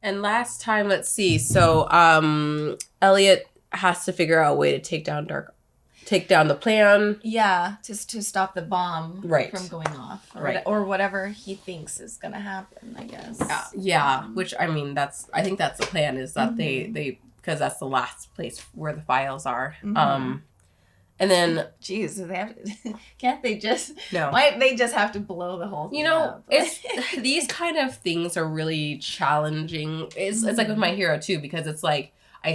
And last time, let's see. So, Elliot has to figure out a way to take down the plan. Yeah, just to stop the bomb from going off. Or whatever he thinks is going to happen, I guess. Which, I mean, I think that's the plan, is that they because that's the last place where the files are. And then... Jeez, can't they just... No. Why they just have to blow the whole thing up? These kind of things are really challenging. It's like with My Hero, too, because it's like, I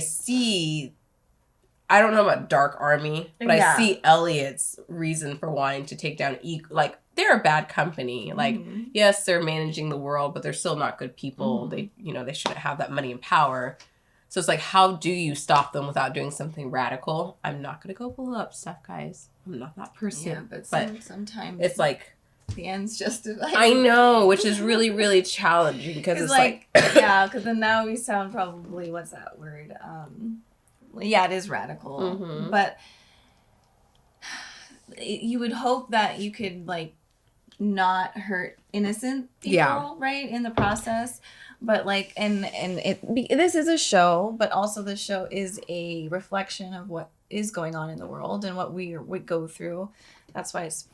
don't know about Dark Army, but I see Elliot's reason for wanting to take down... Like, they're a bad company. Like, yes, they're managing the world, but they're still not good people. They shouldn't have that money and power. So it's like, how do you stop them without doing something radical? I'm not going to go blow up stuff, guys. I'm not that person. Yeah, but sometimes it's like... The ends justify. I know, which is really, really challenging, because it's like... yeah, because then now we sound probably... What's that word? Yeah, it is radical. But you would hope that you could, like, not hurt innocent people, right, in the process. But like, and this is a show, but also the show is a reflection of what is going on in the world and what we go through. That's why it's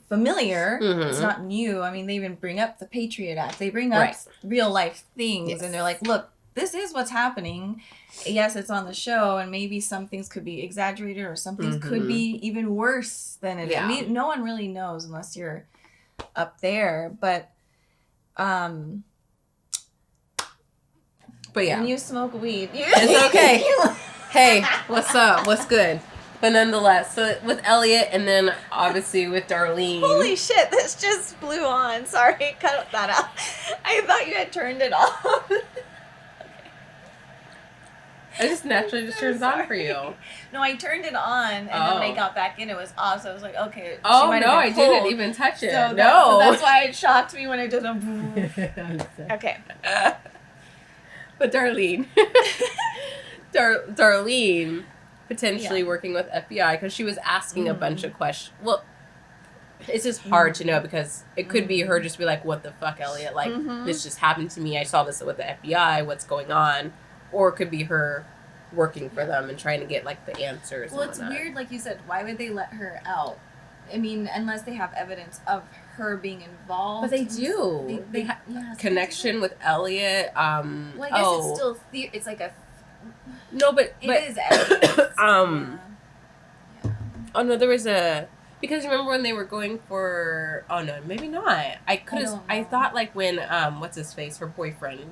familiar. It's not new. I mean, they even bring up the Patriot Act. They bring up real life things, and they're like, look, this is what's happening. Yes, it's on the show, and maybe some things could be exaggerated, or some things could be even worse than it is. No one really knows unless you're up there, but yeah. When you smoke weed, it's okay. Hey, what's up? What's good? But nonetheless, so with Elliot, and then obviously with Darlene. Holy shit, this just blew on. Sorry, cut that out. I thought you had turned it off. I just naturally just turns on for you. No, I turned it on, and then when I got back in, it was off. So I was like, okay. Oh, no, I didn't even touch it. So that's why it shocked me when it did a... Okay. But Darlene. Darlene potentially working with FBI, because she was asking a bunch of questions. Well, it's just hard to know, because it could be her just be like, what the fuck, Elliot? Like, this just happened to me. I saw this with the FBI. What's going on? Or it could be her working for them and trying to get, like, the answers. Well, it's weird, like you said. Why would they let her out? I mean, unless they have evidence of her being involved. But they do. They have connection with Elliot. Well, I guess it's still it's like a... No, but it is evidence. Oh, no, there was a... Because remember when they were going for... Oh, no, maybe not. I thought, like, when... what's his face? Her boyfriend.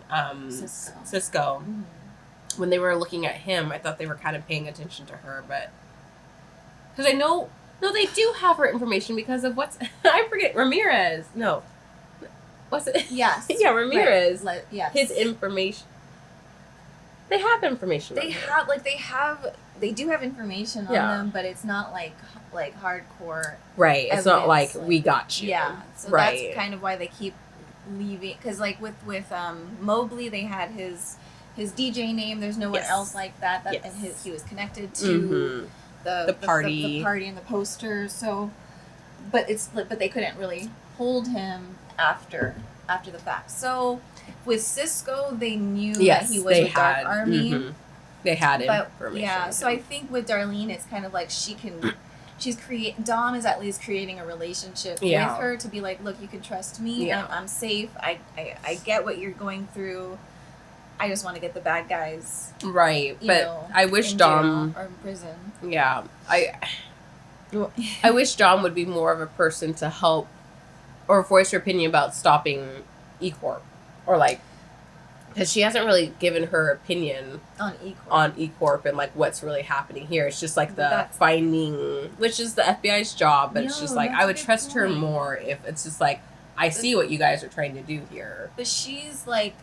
Cisco. When they were looking at him, I thought they were kind of paying attention to her, but... Because I know... No, they do have her information because of what's... I forget. Ramirez. No. What's it? Yes. Yeah, Ramirez. Right. Yes. His information. They have information They do have information on them, but it's not like hardcore. Right. It's not like, we got you. Yeah. So that's kind of why they keep leaving. Because like with Mobley, they had his DJ name. There's no one else like that. And he was connected to the party. The party and the poster. So, but they couldn't really hold him after the fact. So with Cisco, they knew that he was with Dark Army. They had information. Yeah. So I think with Darlene, it's kind of like Dom is at least creating a relationship with her to be like, look, you can trust me. Yeah. I'm safe. I get what you're going through. I just want to get the bad guys. Right. But I wish Dom... Or in prison. Yeah. I wish Dom would be more of a person to help or voice her opinion about stopping E-Corp. Or like... Because she hasn't really given her opinion on E-Corp and like what's really happening here. It's just like the finding... Which is the FBI's job. But it's just like, I would trust her more if it's just like, I see what you guys are trying to do here. But she's like...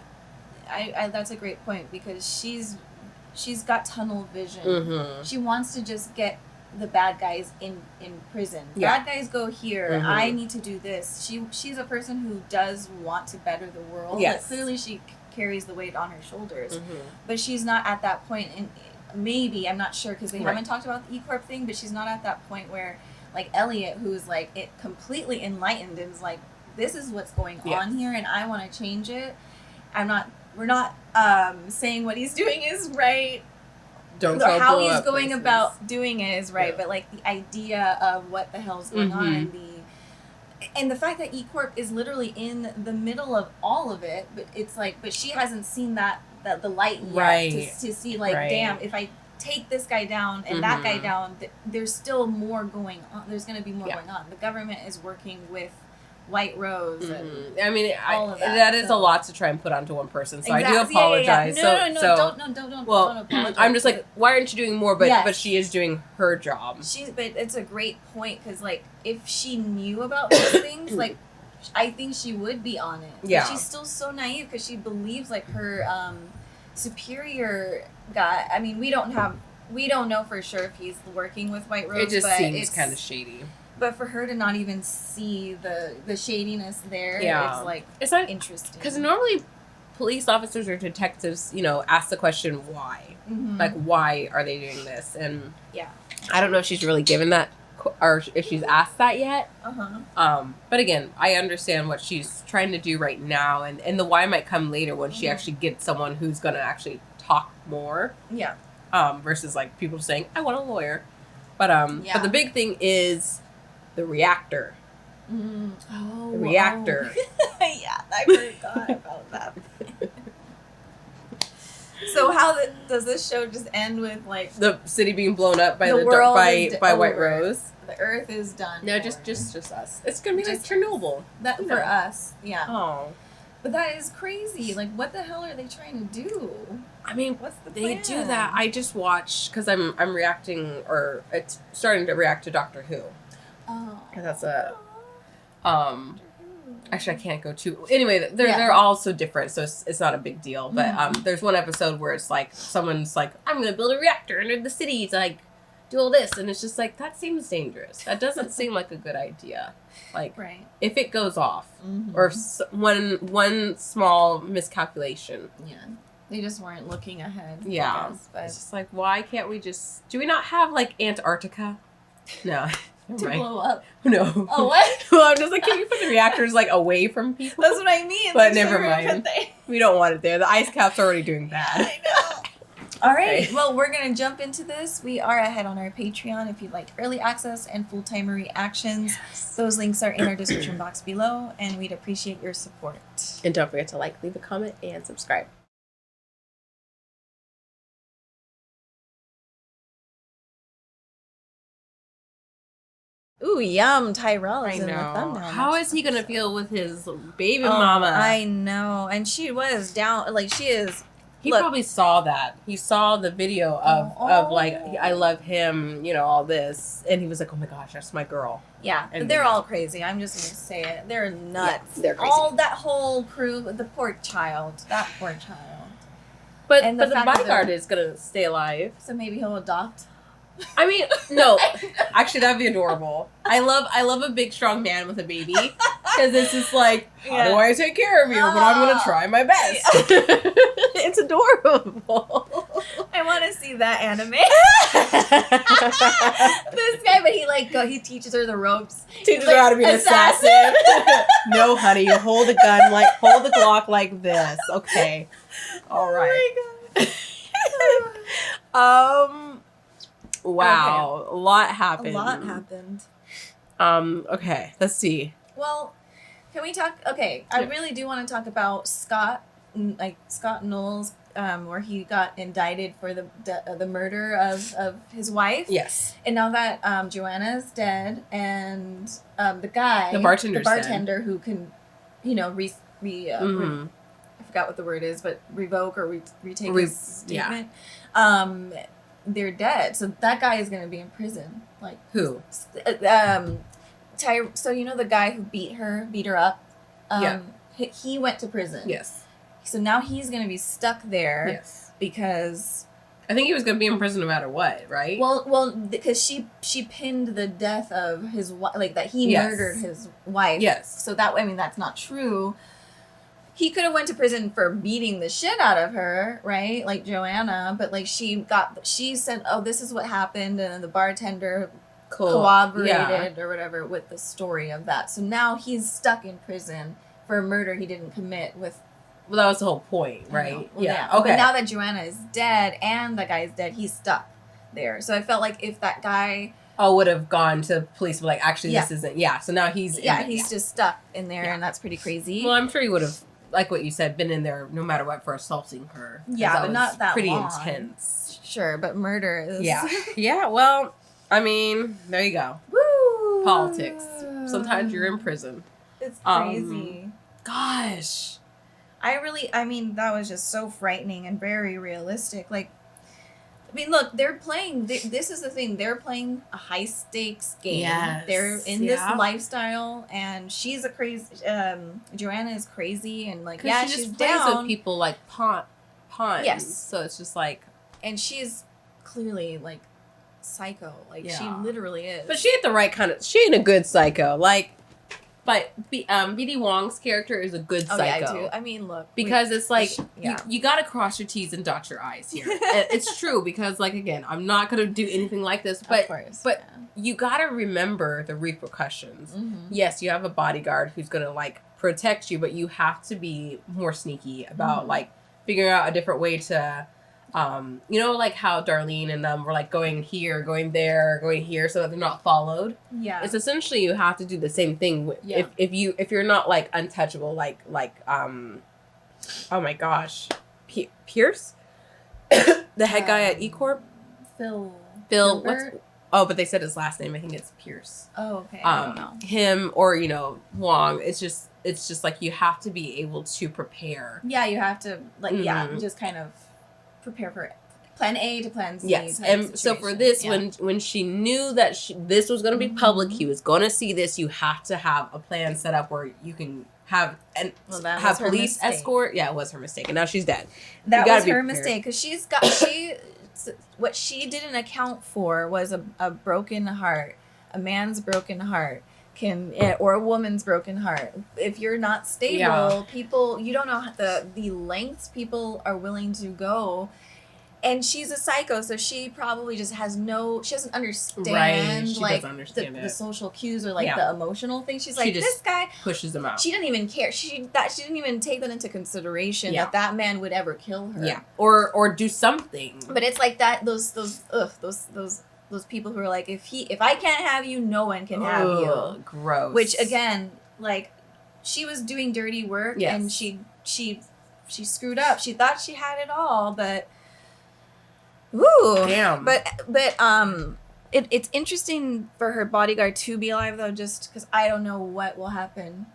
I that's a great point, because she's got tunnel vision. She wants to just get the bad guys in prison. Bad guys go here. I need to do this. She's a person who does want to better the world. Yes. But clearly she carries the weight on her shoulders. But she's not at that point. And maybe, I'm not sure, because they haven't talked about the E-Corp thing, but she's not at that point where, like, Elliot, who's like completely enlightened and is like, this is what's going on here, and I want to change it. I'm not we're not saying what he's doing is right. Don't how he's going about doing it is right, but like the idea of what the hell's going on and the fact that E Corp is literally in the middle of all of it, but it's like, but she hasn't seen that the light yet to see like, damn, if I take this guy down and that guy down, there's still more going on. There's going to be more going on. The government is working with White Rose and I mean, all of that. That is a lot to try and put onto one person. So I do apologize. No, don't apologize. I'm just like, why aren't you doing more? But she is doing her job. But it's a great point because like if she knew about those things, like I think she would be on it. Yeah. But she's still so naive because she believes like her superior guy. I mean, we don't know for sure if he's working with White Rose. It just seems kind of shady. But for her to not even see the shadiness there, it's not interesting. Because normally police officers or detectives, ask the question why. Like, why are they doing this? And I don't know if she's really given that or if she's asked that yet. But again, I understand what she's trying to do right now. And the why might come later when she actually gets someone who's going to actually talk more. Yeah. Versus like people saying, I want a lawyer. But the big thing is the reactor. Oh, the reactor. Yeah, I forgot about that. So how does this show just end with like the city being blown up by by White Rose? The Earth is done. No, just us. It's gonna be like Chernobyl. For us, yeah. Oh, but that is crazy. Like, what the hell are they trying to do? I mean, what's the they plan? do that? I just watched because I'm reacting or it's starting to react to Doctor Who. Oh, that's actually I can't go too. Anyway, they're all so different, so it's not a big deal. But there's one episode where it's like someone's like, I'm gonna build a reactor under the city to like do all this, and it's just like that seems dangerous. That doesn't seem like a good idea. Like if it goes off or one small miscalculation. Yeah. They just weren't looking ahead. Yeah. But it's just like, why can't we do we not have like Antarctica? No. Blow up. No. Oh, what? Well, I'm just like, can you put the reactors like away from people? That's what I mean. But never mind. We don't want it there. The ice cap's already doing bad. I know. All right. Well, we're going to jump into this. We are ahead on our Patreon if you'd like early access and full-timer reactions. Yes. Those links are in our description box below, and we'd appreciate your support. And don't forget to like, leave a comment, and subscribe. Ooh, yum. Tyrell is in the thumbnail. How is he going to feel with his baby mama? I know. And she was down, like, she is... He probably saw that. He saw the video of like, I love him, all this. And he was like, oh my gosh, that's my girl. Yeah, and they're all crazy. I'm just going to say it. They're nuts. Yeah, they're crazy. That whole crew, the poor child. That poor child. But the bodyguard is going to stay alive. So maybe he'll adopt. I mean, no. Actually, that'd be adorable. I love a big, strong man with a baby. Because it's just like, how do I take care of you? But I'm going to try my best. It's adorable. I want to see that anime. This guy, but he teaches her the ropes. Teaches her how to be an assassin. No, honey, you hold the Glock like this. Okay. All right. Oh my God. Wow. Okay. A lot happened. Okay. Let's see. Well, can we talk? Okay. I really do want to talk about Scott Knowles, where he got indicted for the murder of his wife. Yes. And now that Joanna's dead, and the bartender who can, I forgot what the word is, but revoke or retake his statement. Yeah. They're dead, so that guy is going to be in prison. Like who? So the guy who beat her up. He went to prison. Yes. So now he's going to be stuck there. Yes. Because I think he was going to be in prison no matter what, right? Well, because she pinned the death of his wife, like that he murdered his wife. Yes. So that's not true. He could have went to prison for beating the shit out of her, right? Like Joanna, but like she said, oh, this is what happened, and then the bartender corroborated or whatever with the story of that. So now he's stuck in prison for a murder he didn't commit with Well, that was the whole point, right? Well, yeah. Okay. But now that Joanna is dead and the guy's dead, he's stuck there. So I felt like if that guy would have gone to police, like, actually, this isn't. Yeah. So now he's just stuck in there, and that's pretty crazy. Well, I'm sure he would have, like what you said, been in there no matter what for assaulting her. Yeah, but not that pretty long. Intense. Sure, but murder is. Yeah. Yeah. Well, I mean, there you go. Woo! Politics. Sometimes you're in prison. It's crazy. Gosh. I mean, that was just so frightening and very realistic. Like, I mean, look, they're playing, this is the thing, they're playing a high stakes game. Yes. They're in this lifestyle, and she's a crazy, Joanna is crazy, and like, yeah, she's down. Plays with people like pawns. Yes. So it's just like. And she's clearly like psycho. Like, she literally is. But she ain't the right kind of, she ain't a good psycho. Like, but B.D. Wong's character is a good psycho. Yeah, I do. I mean, look. Because it's like, you got to cross your T's and dot your I's here. It's true, because, like, again, I'm not going to do anything like this. But, of course, you got to remember the repercussions. Mm-hmm. Yes, you have a bodyguard who's going to, like, protect you, but you have to be more sneaky about, like, figuring out a different way to... you know, like how Darlene and them were like going here, going there, going here, so that they're not followed. Yeah, it's essentially you have to do the same thing. If you're not like untouchable, like oh my gosh, Pierce, the head guy at E Corp, Phil. But they said his last name. I think it's Pierce. Oh, okay. I don't know. Him or Wong. It's just like you have to be able to prepare. Yeah, you have to just kind of prepare for plan A to plan Z. Yes, and so for this, when she knew that this was going to be public, he was going to see this. You have to have a plan set up where you can have police escort. Yeah, it was her mistake, and now she's dead. That was her mistake, because what she didn't account for was a broken heart, a man's broken heart. Or a woman's broken heart. If you're not stable, people, you don't know the lengths people are willing to go. And she's a psycho, so she probably just she doesn't understand, the social cues or like the emotional things. She's like, this guy pushes him out. She didn't even care. She didn't even take that into consideration that man would ever kill her. Yeah, or do something. But it's like that. Those people who are like, if I can't have you, no one can have you. Gross. Which again, like, she was doing dirty work, and she screwed up. She thought she had it all, but damn. But it's interesting for her bodyguard to be alive, though, just because I don't know what will happen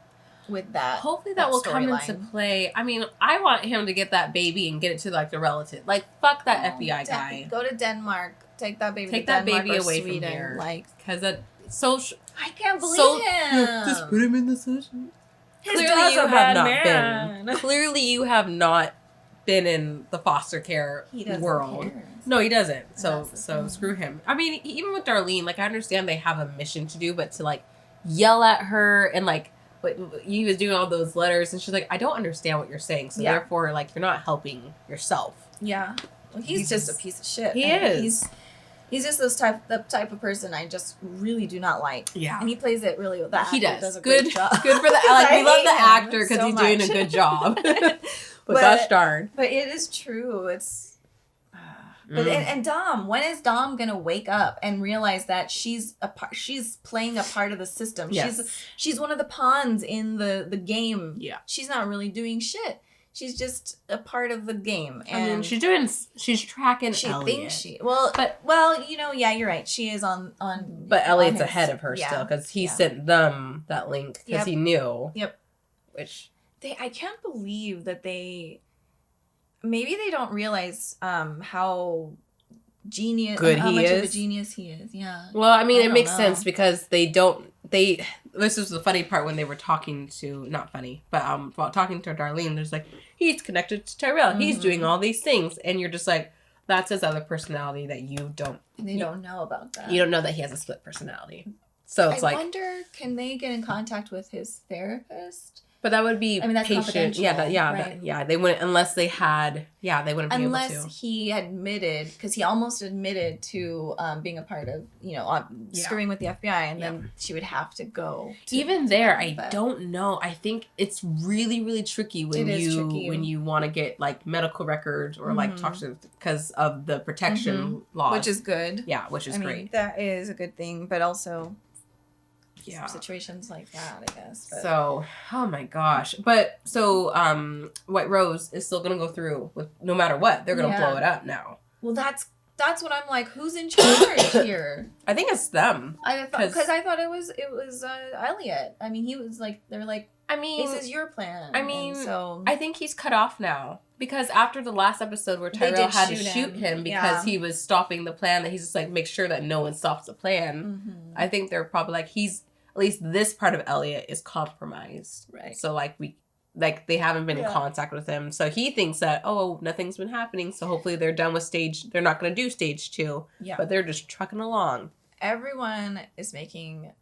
with that. Hopefully that will come into play. I mean, I want him to get that baby and get it to like the relative. Like, fuck that FBI guy. Go to Denmark. Take that baby. Take that baby away from here. Like, because that social. I can't believe him. Just put him in the social. Clearly, you have not been. Clearly, you have not been in the foster care world. Care. No, he doesn't. So screw him. I mean, even with Darlene, like, I understand they have a mission to do, but to like yell at her and like, but he was doing all those letters, and she's like, I don't understand what you're saying. So therefore, like, you're not helping yourself. Yeah. Well, he's just a piece of shit. He is. He's just the type of person I just really do do like. Yeah. And he plays it really well. He does. A great job. Good for the we love the actor because he's doing a good job. but gosh darn. But it is true. It's but and Dom, when is Dom gonna wake up and realize that she's playing a part of the system? Yes. She's one of the pawns in the game. Yeah. She's not really doing shit. She's just a part of the game. And she's tracking Elliot. You're right. She is on but Elliot's ahead of her still, because he sent them that link because he knew. Yep. Which I can't believe that maybe they don't realize how much of a genius he is. Yeah. Well, I mean, it makes sense because this was the funny part when they were talking to, not funny, but while talking to Darlene, there's like, he's connected to Tyrell. He's doing all these things. And you're just like, that's his other personality that you don't. They don't know about that. You don't know that he has a split personality. So it's I wonder, can they get in contact with his therapist? But that would be that's patient. Yeah, they wouldn't unless they had. Yeah, they wouldn't be able to. Unless he admitted, because he almost admitted to being a part of screwing with the FBI, and then she would have to go. Even there, I don't know. I think it's really, really tricky when you want to get like medical records or like talk to because of the protection laws, which is good. Yeah, which is great. That is a good thing, but also. Yeah, situations like that, I guess. But. So, oh my gosh! But so, White Rose is still gonna go through with no matter what. They're gonna blow it up now. Well, that's what I'm like. Who's in charge here? I think it's them. Because I thought it was Elliot. I mean, he was like, they're like, this is your plan. I mean, so I think he's cut off now because after the last episode where Tyrell had to shoot him because he was stopping the plan, that he's just like make sure that no one stops the plan. I think they're probably like at least this part of Elliot is compromised. Right. So, they haven't been in contact with him. So, he thinks that, nothing's been happening. So, hopefully they're done with they're not going to do stage 2. Yeah. But they're just trucking along. Everyone is making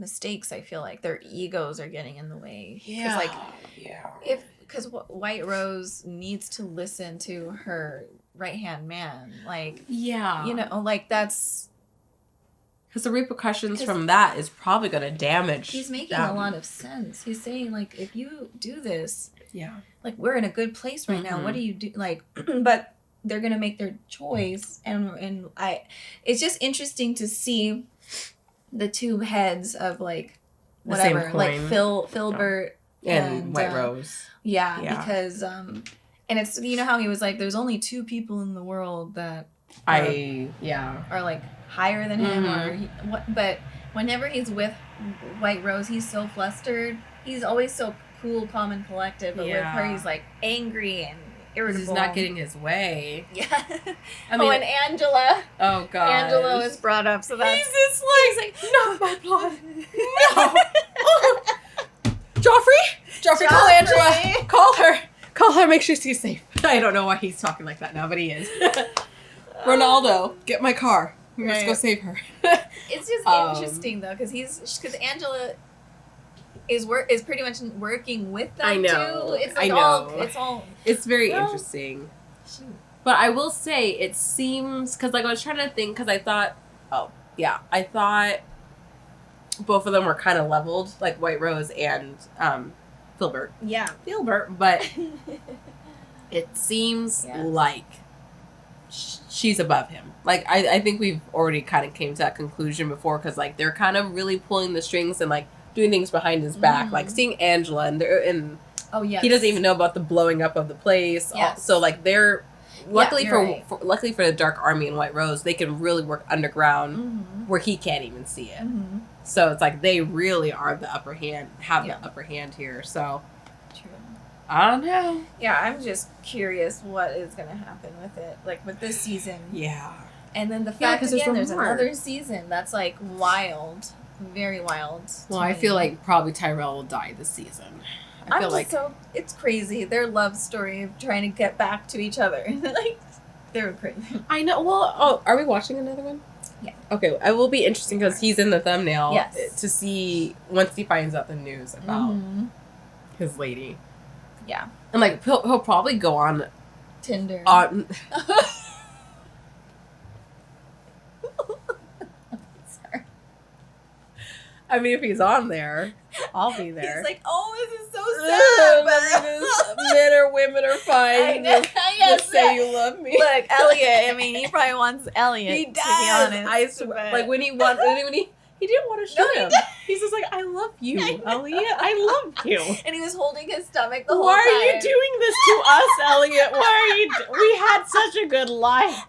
mistakes, I feel like. Their egos are getting in the way. Yeah. Because White Rose needs to listen to her right-hand man. That's... Because the repercussions from that is probably going to damage. He's making a lot of sense. He's saying, if you do this, we're in a good place right now. What do you do? But they're going to make their choice. And it's just interesting to see the two heads of, whatever. Like, Filbert and White Rose. Yeah, because, and it's, how he was like, there's only 2 people in the world that are higher than him but whenever he's with White Rose, he's so flustered. He's always so cool, calm, and collected, but with her he's angry and irritable. He's not getting his way. Yeah. And Angela. Oh god. Angela is brought up, so that's he's like not my blood. No. Joffrey, call Angela. Call her, make sure she's safe. I don't know why he's talking like that now, but he is. Ronaldo, get my car. We must go save her. It's just interesting though, because Angela is pretty much working with them. I know. Too. It's very interesting. Shoot. But I will say it seems because I was trying to think because I thought both of them were kind of leveled, like White Rose and Filbert. Yeah, Filbert, but it seems like she's above him. I think we've already kind of came to that conclusion before because they're kind of really pulling the strings and doing things behind his back, seeing Angela and he doesn't even know about the blowing up of the place. Yes. So they're luckily luckily for the Dark Army and White Rose, they can really work underground where he can't even see it. So it's they really are the upper hand, the upper hand here. So. I don't know. Yeah, I'm just curious what is going to happen with it, with this season. Yeah. And then the fact again, there's another season that's wild, very wild. Well, I feel like probably Tyrell will die this season. I feel it's crazy. Their love story of trying to get back to each other. They're crazy. I know. Well, are we watching another one? Yeah. Okay, it will be interesting because he's in the thumbnail to see once he finds out the news about his lady. Yeah. And he'll probably go on Tinder. Sorry. I mean, if he's on there, I'll be there. He's this is so sad. Men or women are fine. Just say you love me. Look, Elliot. He probably wants Elliot. He does. To be honest, I swear. When he didn't want to shoot him. He's just I love you, Elliot. I love you. And he was holding his stomach the whole time. Why are you doing this to us, Elliot? We had such a good life.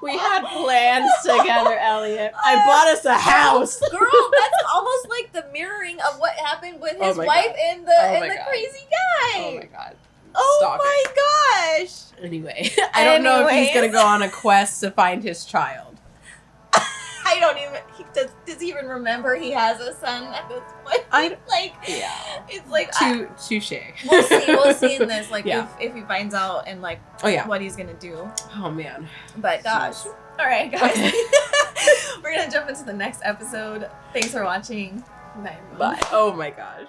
We had plans together, Elliot. I bought us a house. Girl, that's almost like the mirroring of what happened with his wife and the crazy guy. Oh my god. Stop my gosh. Anyway, I don't know if he's going to go on a quest to find his child. I don't even. Does he even remember he has a son at this point? It's touche. We'll see in this, if he finds out and what he's gonna do. Oh man. But gosh. All right, guys. We're gonna jump into the next episode. Thanks for watching. Bye. Bye. Oh my gosh.